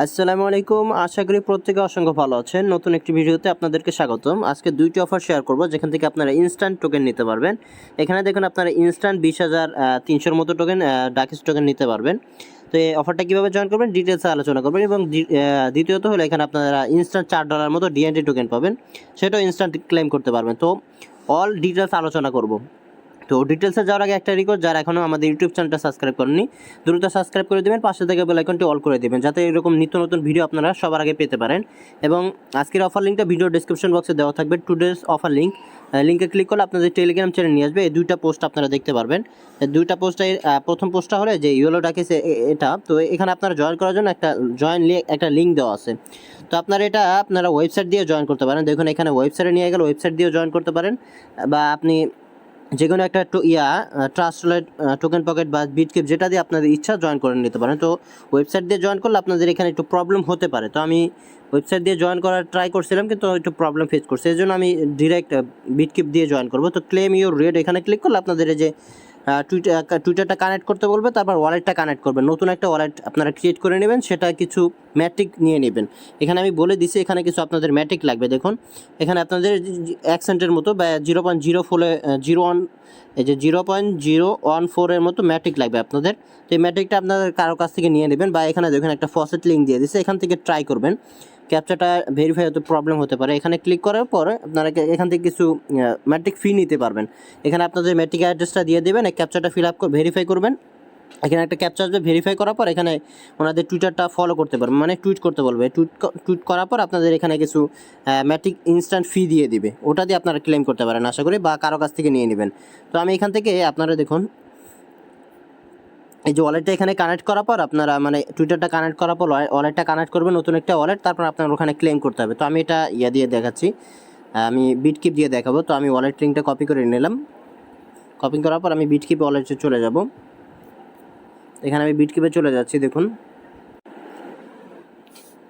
আসসালামু আলাইকুম, আশা করি প্রত্যেকে অসংখ্য ভালো আছেন। নতুন একটি ভিডিওতে আপনাদেরকে স্বাগতম। আজকে দুইটি অফার শেয়ার করব যেখান থেকে আপনারা ইনস্ট্যান্ট টোকেন নিতে পারবেন। এখানে দেখুন আপনারা ইনস্ট্যান্ট 20,300 মতো টোকেন ডাকিস টোকেন নিতে পারবেন। তো এই অফারটা কীভাবে জয়েন করবেন ডিটেলসে আলোচনা করবেন এবং দ্বিতীয়ত হলো এখানে আপনারা ইনস্ট্যান্ট $4 মতো DNT টোকেন পাবেন, সেটাও ইনস্ট্যান্ট ক্লেম করতে পারবেন। তো অল ডিটেলস আলোচনা করব। তো ডিটেলসে যাওয়ার আগে একটা রিকোয়েস্ট, যারা এখনও আমাদের ইউটিউব চ্যানেলটা সাবস্ক্রাইব করেননি দ্রুত সাবস্ক্রাইব করে দেবেন, পাশে থেকে বেল আইকনটি অল করে দেবেন যাতে এরকম নিত্য নতুন ভিডিও আপনারা সবার আগে পেতে পারেন। এবং আজকের অফার লিঙ্কটা ভিডিও ডেসক্রিপশন বক্সে দেওয়া থাকবে। টুডেস অফার লিঙ্কে ক্লিক করলে আপনাদের টেলিগ্রাম চ্যানেল নিয়ে আসবে। এই দুইটা পোস্ট আপনারা দেখতে পারবেন। এই দুইটা পোস্টে প্রথম পোস্টটা হলে যে ইয়েলো ডাকিস এটা, তো এখানে আপনারা জয়েন করার জন্য একটা লিঙ্ক দেওয়া আছে। তো আপনারা ওয়েবসাইট দিয়ে জয়েন করতে পারেন। দেখুন এখানে ওয়েবসাইটে নিয়ে গেলে ওয়েবসাইট দিয়েও জয়েন করতে পারেন, বা আপনি যে কোনো একটা ট্রাস্টলেট টোকেন পকেট বা বিটকিপ যেটা দিয়ে আপনাদের ইচ্ছা জয়েন করে নিতে পারেন। তো ওয়েবসাইট দিয়ে জয়েন করলে আপনাদের এখানে একটু প্রবলেম হতে পারে। তো আমি ওয়েবসাইট দিয়ে জয়েন করার ট্রাই করছিলাম, কিন্তু একটু প্রবলেম ফেস করছে, এই জন্য আমি ডিরেক্ট বিটকিপ দিয়ে জয়েন করবো। তো ক্লেম ইউর রেড এখানে ক্লিক করলে আপনাদের এই যে টুইটারটা কানেক্ট করতে বলবে, তারপর ওয়ালেটটা কানেক্ট করবেন। নতুন একটা ওয়ালেট আপনারা ক্রিয়েট করে নেবেন, সেটা কিছু ম্যাট্রিক নিয়ে নেবেন। এখানে আমি বলে দিছি এখানে কিছু আপনাদের ম্যাট্রিক লাগবে। দেখুন এখানে আপনাদের 1 সেন্টের মতো বা 0.04 এই যে 0.014 মতো ম্যাট্রিক লাগবে আপনাদের। তো এই ম্যাট্রিকটা আপনাদের কারো কাছ থেকে নিয়ে নেবেন, বা এখানে দেখুন একটা ফসেট লিঙ্ক দিয়ে দিচ্ছে, এখান থেকে ট্রাই করবেন। ক্যাপচাটা ভেরিফাই হতে প্রবলেম হতে পারে। এখানে ক্লিক করার পর আপনারা এখান থেকে কিছু ম্যাট্রিক ফি নিতে পারবেন। এখানে আপনাদের ম্যাট্রিক অ্যাড্রেসটা দিয়ে দেবেন, এই ক্যাপচাটা ফিল আপ ভেরিফাই করবেন। এখানে একটা ক্যাপচা আসবে, ভেরিফাই করার পর এখানে ওনাদের টুইটারটা ফলো করতে পারবেন, মানে টুইট করতে বলবে। টুইট করার পর আপনাদের এখানে কিছু ম্যাট্রিক ইনস্ট্যান্ট ফি দিয়ে দিবে, ওটা দিয়ে আপনারা ক্লেম করতে পারেন আশা করি, বা কারো কাছ থেকে নিয়ে নেবেন। তো আমি এখান থেকে আপনারা দেখুন এই যে ওয়ালেটটা এখানে কানেক্ট করার পর আপনারা মানে টুইটারটা কানেক্ট করার পর ওয়ালেটটা কানেক্ট করবেন, নতুন একটা ওয়ালেট, তারপর আপনার ওখানে ক্লেম করতে হবে। তো আমি এটা দিয়ে দেখাচ্ছি, আমি বিটকিপ দিয়ে দেখাবো। তো আমি ওয়ালেট লিঙ্কটা কপি করে নিলাম। কপি করার পর আমি বিটকিপ ওয়ালেটে চলে যাব। এখানে আমি বিটকিপে চলে যাচ্ছি। দেখুন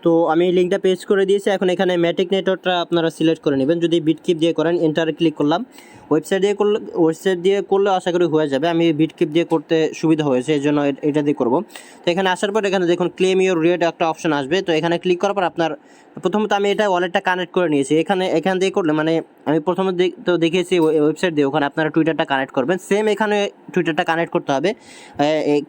তো আমি লিঙ্কটা পেস্ট করে দিয়েছি। এখন এখানে ম্যাট্রিক নেটওয়ার্কটা আপনারা সিলেক্ট করে নেবেন। যদি বিটকিপ দিয়ে করেন এন্টারে ক্লিক করলাম। ওয়েবসাইট দিয়ে করলে আশা করি হয়ে যাবে। আমি বিটকিপ দিয়ে করতে সুবিধা হয়েছে, এই জন্য এটা দিয়ে করব। তো এখানে আসার পর এখানে দেখুন ক্লেম ইউর রেট একটা অপশন আসবে। তো এখানে ক্লিক করার পর আপনার প্রথমত আমি এটা ওয়ালেটটা কানেক্ট করে নিয়েছি। এখান দিয়ে করলে মানে আমি প্রথমে তো দেখিয়েছি ওয়েবসাইট দিয়ে, ওখানে আপনারা টুইটারটা কানেক্ট করবেন। সেম এখানে টুইটারটা কানেক্ট করতে হবে।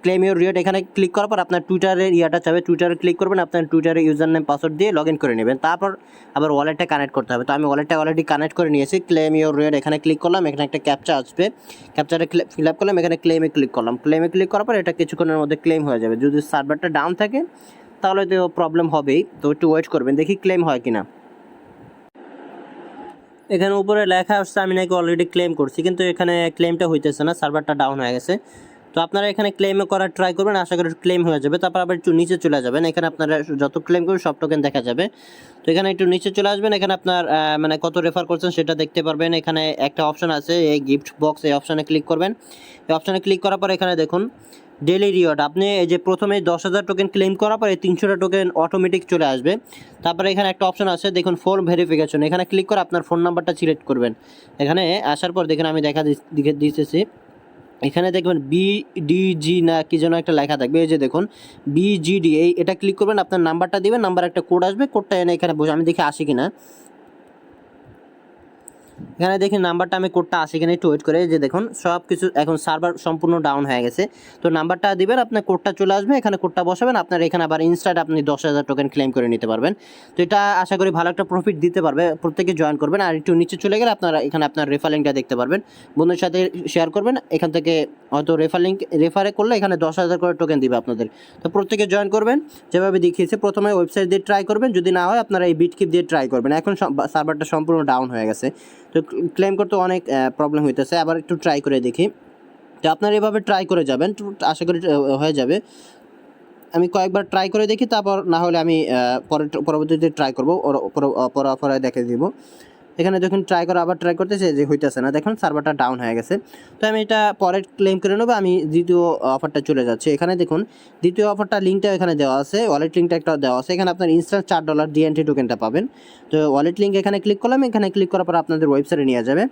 ক্লেম ইউর রেট এখানে ক্লিক করার পর আপনার টুইটারের চাবে, টুইটারে ক্লিক করবেন, আপনার টুইটারে ইউজার নেম পাসওয়ার্ড দিয়ে লগ ইন করে নেবেন। তারপর আবার ওয়ালেটটা কানেক্ট করতে হবে। তো আমি ওয়ালেটটা অলরেডি কানেক্ট করে নিয়েছি। ক্লেম ইউর রেট এখানে ক্লিক করলাম, এখানে একটা ক্যাপচা আসবে, ক্যাপচাটা ফিল আপ করলাম, এখানে ক্লেমে ক্লিক করলাম। ক্লেমে ক্লিক করার পর এটা কিছুক্ষণের মধ্যে ক্লেম হয়ে যাবে। যদি সার্ভারটা ডাউন থাকে তাহলে তো প্রবলেম হবেই, তো একটু ওয়েট করবেন, দেখি ক্লেম হয় কিনা। এখানে উপরে লেখা আসছে আমি নাকি অলরেডি ক্লেম করছি, কিন্তু এখানে ক্লেমটা হইতেছে না, সার্ভারটা ডাউন হয়ে গেছে। তো আপনারা এখানে ক্লেম করার ট্রাই করবেন, আশা করি ক্লেম হয়ে যাবে। তারপর আবার একটু নিচে চলে যাবেন, এখানে আপনারা যত ক্লেম করবেন সব টোকেন দেখা যাবে। তো এখানে একটু নিচে চলে আসবেন, এখানে আপনার মানে কত রেফার করছেন সেটা দেখতে পারবেন। এখানে একটা অপশন আছে এই গিফট বক্স, এই অপশানে ক্লিক করবেন। এই অপশানে ক্লিক করার পর এখানে দেখুন ডেলি রিওয়ার্ড, আপনি এই যে প্রথমে 10,000 টোকেন ক্লেম করার পরে 300টা টোকেন অটোমেটিক চলে আসবে। তারপরে এখানে একটা অপশন আছে দেখুন ফোন ভেরিফিকেশন, এখানে ক্লিক করে আপনার ফোন নাম্বারটা সিলেক্ট করবেন। এখানে আসার পর দেখুন আমি দিতেছি, এখানে দেখবেন বিডিজি না কি যেন একটা লেখা থাকবে, এই যে দেখুন বিজিডি, এটা ক্লিক করবেন, আপনার নাম্বারটা দিবেন, নাম্বার একটা কোড আসবে, কোডটা এনে এখানে বসে আমি দেখি আসে কিনা। এখানে দেখি নাম্বারটা আমি কোডটা আসে কিনা, একটু ওয়েট করে। যে দেখুন সব কিছু এখন সার্ভার সম্পূর্ণ ডাউন হয়ে গেছে। তো নাম্বারটা দিবেন, আপনার কোডটা চলে আসবে, এখানে কোডটা বসাবেন, আপনার এখানে আবার ইনস্ট্যান্ট আপনি 10,000 টোকেন ক্লেম করে নিতে পারবেন। তো এটা আশা করি ভালো একটা প্রফিট দিতে পারবে, প্রত্যেকে জয়েন করবেন। আর একটু নিচে চলে গেলে আপনারা এখানে আপনার রেফার লিঙ্কটা দেখতে পারবেন, বন্ধুর সাথে শেয়ার করবেন। এখান থেকে হয়তো রেফারে করলে এখানে 10,000 করে টোকেন দিবে আপনাদের। তো প্রত্যেকে জয়েন করবেন, যেভাবে দেখিয়েছে। প্রথমে ওয়েবসাইট দিয়ে ট্রাই করবেন, যদি না হয় আপনারা এই বিটকিপ দিয়ে ট্রাই করবেন। এখন সার্ভারটা সম্পূর্ণ ডাউন হয়ে গেছে, তো ক্লেম করতে অনেক প্রবলেম হইতেছে। আবার একটু ট্রাই করে দেখি। তো আপনারা এভাবে ট্রাই করে যাবেন, আশা করি হয়ে যাবে। আমি কয়েকবার ট্রাই করে দেখি, তারপর না হলে আমি পরবর্তীতে ট্রাই করবো, পরে দেখে দিব। এখানে যখন আবার ট্রাই করতেছে যে হইতেছে না, দেখুন সার্ভারটা ডাউন হয়ে গেছে। তো আমি এটা পরে ক্লেম করে নেবো। আমি দ্বিতীয় অফারটা চলে যাচ্ছে। এখানে দেখুন দ্বিতীয় অফারটা লিঙ্কটা এখানে দেওয়া আছে, ওয়ালেট লিঙ্কটা একটা দেওয়া আছে। এখানে আপনার ইনস্ট্যান্ট $4 DNT টোকেনটা পাবেন। তো ওয়ালেট লিঙ্ক এখানে ক্লিক করলাম, এখানে ক্লিক করার পর আপনাদের ওয়েবসাইটে নিয়ে যাবে।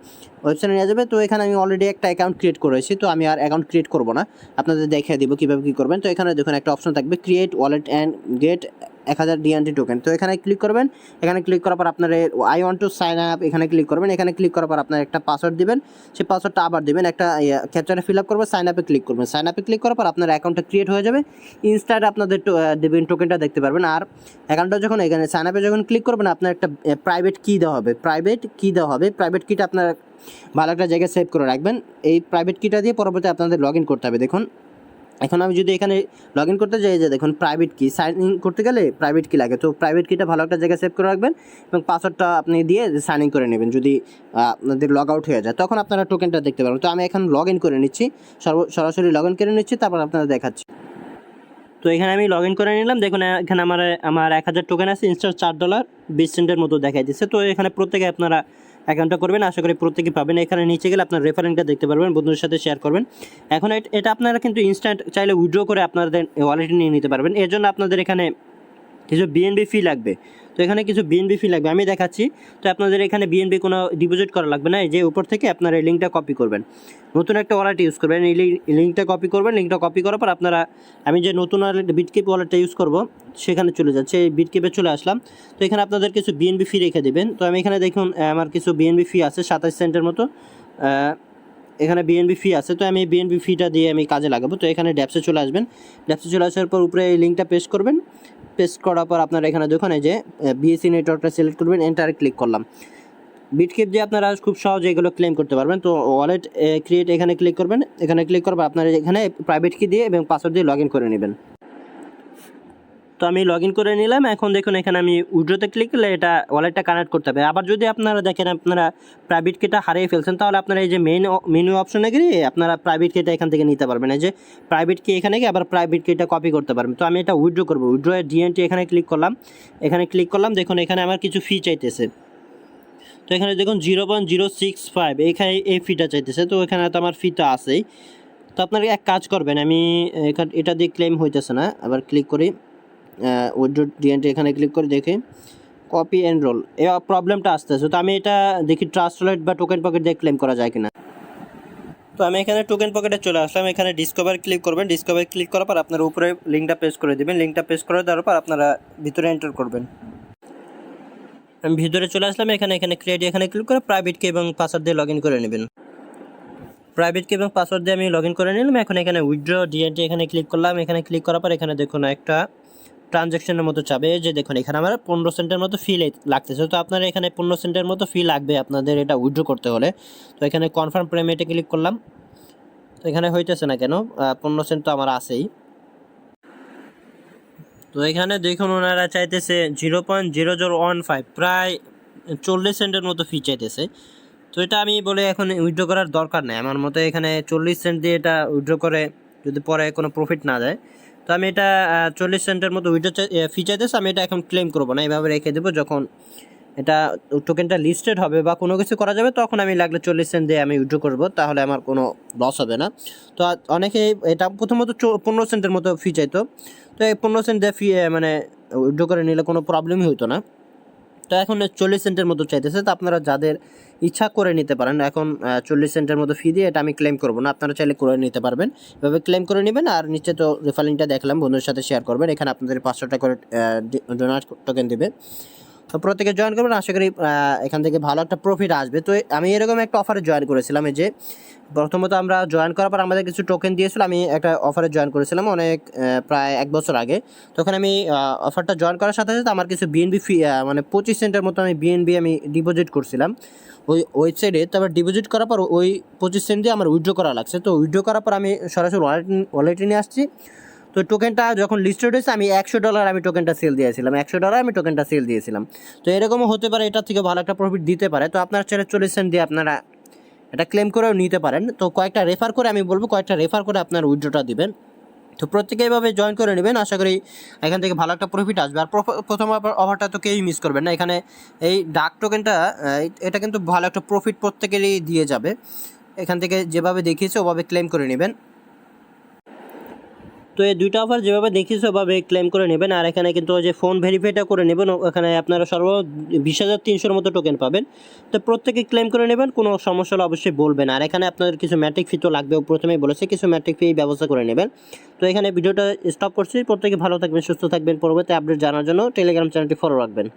তো এখানে আমি অলরেডি একটা অ্যাকাউন্ট ক্রিয়েট করেছি, তো আমি আর অ্যাকাউন্ট ক্রিয়েট করবো না, আপনাদের দেখিয়ে দিব কীভাবে কী করবেন। তো এখানে দেখুন একটা অপশন থাকবে create wallet and get 1000 DNT token. তো এখানে ক্লিক করবেন, এখানে ক্লিক করার পর আপনার I want to sign up এখানে ক্লিক করবেন, এখানে ক্লিক করার পর আপনার একটা পাসওয়ার্ড দিবেন, সেই পাসওয়ার্ডটা আবার দিবেন, একটা ক্যাপচারে ফিল আপ করবেন, সাইন আপে ক্লিক করবেন, সাইন আপে ক্লিক করার পর আপনার অ্যাকাউন্টটা ক্রিয়েট হয়ে যাবে, ইনস্ট্যান্ট আপনাদের দেবেন টোকেনটা দেখতে পারবেন। আর অ্যাকাউন্টটা যখন এখানে সাইন আপে যখন ক্লিক করবেন আপনার একটা প্রাইভেট কি দেওয়া হবে, প্রাইভেট কিটা আপনার ভালো একটা জায়গায় সেভ করে রাখবেন। এই প্রাইভেট কিটা দিয়ে পরবর্তী আপনাদের লগ ইন করতে হবে। দেখুন এখন আমি যদি এখানে লগ ইন করতে যাই, যে দেখুন প্রাইভেট কি, সাইন ইন করতে গেলে প্রাইভেট কি লাগে, তো প্রাইভেট কিটা ভালো একটা জায়গায় সেভ করে রাখবেন এবং পাসওয়ার্ডটা আপনি দিয়ে সাইন ইন করে নেবেন। যদি আপনাদের লগ আউট হয়ে যায় তখন আপনারা টোকেনটা দেখতে পারবেন। তো আমি এখন লগ ইন করে নিচ্ছি, সরাসরি লগ ইন করে নিচ্ছি, তারপর আপনারা দেখাচ্ছি। তো এখানে আমি লগ ইন করে নিলাম। দেখুন এখানে আমার 1000 টোকেন আছে, ইনস্ট্যান্ট $4.20 মতো দেখাই দিচ্ছে। তো এখানে প্রত্যেকে আপনারা অ্যাকাউন্টটা করবেন, আশা করি প্রত্যেকে পাবেন। এখানে নিচে গেলে আপনার রেফারেন্সটা দেখতে পারবেন, বন্ধুদের সাথে শেয়ার করবেন। এখন এটা আপনারা কিন্তু ইনস্ট্যান্ট চাইলে উইথড্র করে আপনাদের ওয়ালেটে নিয়ে নিতে পারবেন। এর জন্য আপনাদের এখানে কিছু বিএনবি ফি লাগবে। তো এখানে কিছু বিএনবি ফি লাগবে, আমি দেখাচ্ছি। তো আপনাদের এখানে বিএনবি কোনো ডিপোজিট করা লাগবে না, এই যে উপর থেকে আপনারা এই লিঙ্কটা কপি করবেন, নতুন একটা ওয়ালেট ইউজ করবেন, এই লিঙ্কটা কপি করবেন। লিঙ্কটা কপি করার পর আপনারা আমি যে নতুন ওয়ালেট বিটকিপ ওয়ালেটটা ইউজ করব সেখানে চলে যাচ্ছে, এই বিটকিপে চলে আসলাম। তো এখানে আপনাদের কিছু বিএনবি ফি রেখে দেবেন। তো আমি এখানে দেখুন আমার কিছু বিএনবি ফি আছে 27 সেন্টের মতো, এখানে বিএনবি ফি আছে। তো আমি বিএনবি ফিটা দিয়ে আমি কাজে লাগাবো। তো এখানে ড্যাপসে চলে আসবেন, ড্যাপসে চলে আসার পর উপরে এই লিঙ্কটা পেস্ট করবেন, পেস্ট করার পর আপনারা এখানে দেখুন এই যে বিএসসি নেটওয়ার্কটা সিলেক্ট করবেন, এন্টারে ক্লিক করলাম। বিটকিপ দিয়ে আপনারা খুব সহজে এগুলো ক্লেম করতে পারবেন। তো ওয়ালেট ক্রিয়েট এখানে ক্লিক করবেন, এখানে ক্লিক করবেন, আপনারা এখানে প্রাইভেট কি দিয়ে এবং পাসওয়ার্ড দিয়ে লগ ইন করে নেবেন। তো আমি লগ ইন করে নিলাম। এখন দেখুন এখানে আমি উইথড্রোতে ক্লিক করলে এটা ওয়ালেটটা কানেক্ট করতে হবে। আবার যদি আপনারা দেখেন আপনারা প্রাইভেট কিটা হারিয়ে ফেলছেন, তাহলে আপনারা এই যে মেনু অপশনে গিয়ে আপনারা প্রাইভেট কিটা এখান থেকে নিতে পারবেন। এই যে প্রাইভেট কি এখানে গিয়ে আবার প্রাইভেট কিটা কপি করতে পারবেন। তো আমি এটা উইথড্রো করবো, উইথড্রো ডিএনটি এখানে ক্লিক করলাম, এখানে ক্লিক করলাম। দেখুন এখানে আমার কিছু ফি চাইতেছে। তো এখানে দেখুন 0.065 এখানে এই ফিটা চাইতেছে। তো এখানে তো আমার ফিটা আছেই। তো আপনারা এক কাজ করবেন, আমি এটা দিয়ে ক্লেম হইতেছে না, আবার ক্লিক করি উইথড্র ডিএনটি এখানে ক্লিক করে দেখি কপি এনরোল, এই প্রবলেমটা আসতেছে। তো আমি এটা দেখি ট্রাস্ট ওয়ালেট বা টোকেন পকেট দিয়ে ক্লেম করা যায় কিনা। তো আমি এখানে টোকেন পকেটে চলে আসলাম, এখানে ডিসকভার ক্লিক করবেন, ডিসকভার ক্লিক করার পর আপনার উপরে লিঙ্কটা পেস্ট করে দেবেন, লিঙ্কটা পেস্ট করে দেওয়ার পর আপনারা ভিতরে এন্টার করবেন। আমি ভিতরে চলে আসলাম, এখানে ক্রিয়েট এখানে ক্লিক করে প্রাইভেট কি এবং পাসওয়ার্ড দিয়ে লগ ইন করে নেবেন। প্রাইভেট কি এবং পাসওয়ার্ড দিয়ে আমি লগ ইন করে নিলাম। এখন এখানে উইথড্র ডিএনটি এখানে ক্লিক করলাম, এখানে ক্লিক করার পর এখানে দেখুন একটা ট্রানজ্যাকশনের মতো চাবে, যে দেখুন এখানে আমার 15 সেন্টের মতো ফি লাগতেছে। তো আপনার এখানে 15 সেন্টের মতো ফি লাগবে আপনাদের এটা উইথড্র করতে হলে। তো এখানে কনফার্ম পেমেন্টে ক্লিক করলাম। তো এখানে হইতেছে না কেন, 15 সেন্ট তো আমার আছেই। তো এখানে দেখুন ওনারা চাইতেছে 0.0015 প্রায় 40 সেন্টের মতো ফি চাইতেছে। তো এটা আমি বলে এখন উইথড্র করার দরকার নেই আমার মতে, এখানে 40 সেন্ট দিয়ে এটা উইথড্র করে যদি পরে কোনো প্রফিট না দেয়। তো আমি এটা 40 সেন্টের মতো উইথড্র ফি চাইতেছে, আমি এটা এখন ক্লেম করবো না, এইভাবে রেখে দেবো। যখন এটা টোকেনটা লিস্টেড হবে বা কোনো কিছু করা যাবে তখন আমি লাগলে 40 সেন্ট দিয়ে আমি উইথড্র করবো, তাহলে আমার কোনো লস হবে না। তো অনেকে এটা প্রথমত 15 সেন্টের মতো ফি চাইতো, তো এই 15 সেন্ট দিয়ে ফি মানে উইথড্র করে নিলে কোনো প্রবলেমই হতো না। তো এখন 40 সেন্টের মতো চাইতেছে। তো আপনারা যাদের ইচ্ছা করে নিতে পারেন, এখন 40 সেন্টের মতো ফি দিয়ে এটা আমি ক্লেম করবো না, আপনারা চাইলে করে নিতে পারবেন, এভাবে ক্লেম করে নেবেন। আর নিচে তো রেফারেন্সটা দেখলাম, বন্ধুদের সাথে শেয়ার করবেন, এখানে আপনাদের 500 টাকা করে ডোনাট টোকেন দেবে। তো প্রত্যেকে জয়েন করবেন, আশা করি এখান থেকে ভালো একটা প্রফিট আসবে। তো আমি এরকম একটা অফারে জয়েন করেছিলাম, এই যে প্রথমত আমরা জয়েন করার পর আমাদের কিছু টোকেন দিয়েছিল, আমি একটা অফারে জয়েন করেছিলাম অনেক প্রায় 1 বছর আগে। তখন আমি অফারটা জয়েন করার সাথে সাথে আমার কিছু বিএনবি ফি মানে 25 সেন্টের মতো আমি বিএনবি আমি ডিপোজিট করছিলাম ওই ওয়েবসাইটে। তারপর ডিপোজিট করার পর ওই 25 সেন্ট দিয়ে আমার উইথড্র করা লাগছে। তো উইথড্র করার পর আমি সরাসরি ওয়ালেটে নিয়ে আসছি। তো টোকেনটা যখন লিস্টেড হয়েছে আমি $100 আমি টোকেনটা সেল দিয়েছিলাম, $100 আমি টোকেনটা সেল দিয়েছিলাম। তো এরকমও হতে পারে, এটা থেকে ভালো একটা প্রফিট দিতে পারে। তো আপনার চাইলে 40 সেন্ট দিয়ে আপনারা এটা ক্লেম করেও নিতে পারেন। তো কয়েকটা রেফার করে আমি বলবো, কয়েকটা রেফার করে আপনার উইথড্রটা দিবেন। তো প্রত্যেকে এইভাবে জয়েন করে নেবেন, আশা করি এখান থেকে ভালো একটা প্রফিট আসবে। আর প্রথম অফারটা তো কেউই মিস করবেন না। এখানে এই ডাক টোকেনটা এটা কিন্তু ভালো একটা প্রফিট প্রত্যেকেরই দিয়ে যাবে। এখান থেকে যেভাবে দেখিয়েছে ওভাবে ক্লেম করে নেবেন। তো এই দুইটা অফার যেভাবে দেখিয়েছে ওভাবে ক্লেম করে নেবেন। আর এখানে কিন্তু ওই যে ফোন ভেরিফাইটা করে নেবেন, ওখানে আপনারা 20,300 মতো টোকেন পাবেন। তো প্রত্যেকে ক্লেম করে নেবেন, কোনো সমস্যা হলে অবশ্যই বলবেন। আর এখানে আপনাদের কিছু ম্যাট্রিক ফি তো লাগবে, প্রথমেই বলেছে কিছু ম্যাট্রিক ফি ব্যবস্থা করে নেবেন। তো এখানে ভিডিওটা স্টপ করছি। প্রত্যেকে ভালো থাকবেন, সুস্থ থাকবেন। পরবর্তী আপডেট জানার জন্য টেলিগ্রাম চ্যানেলটি ফলো রাখবেন।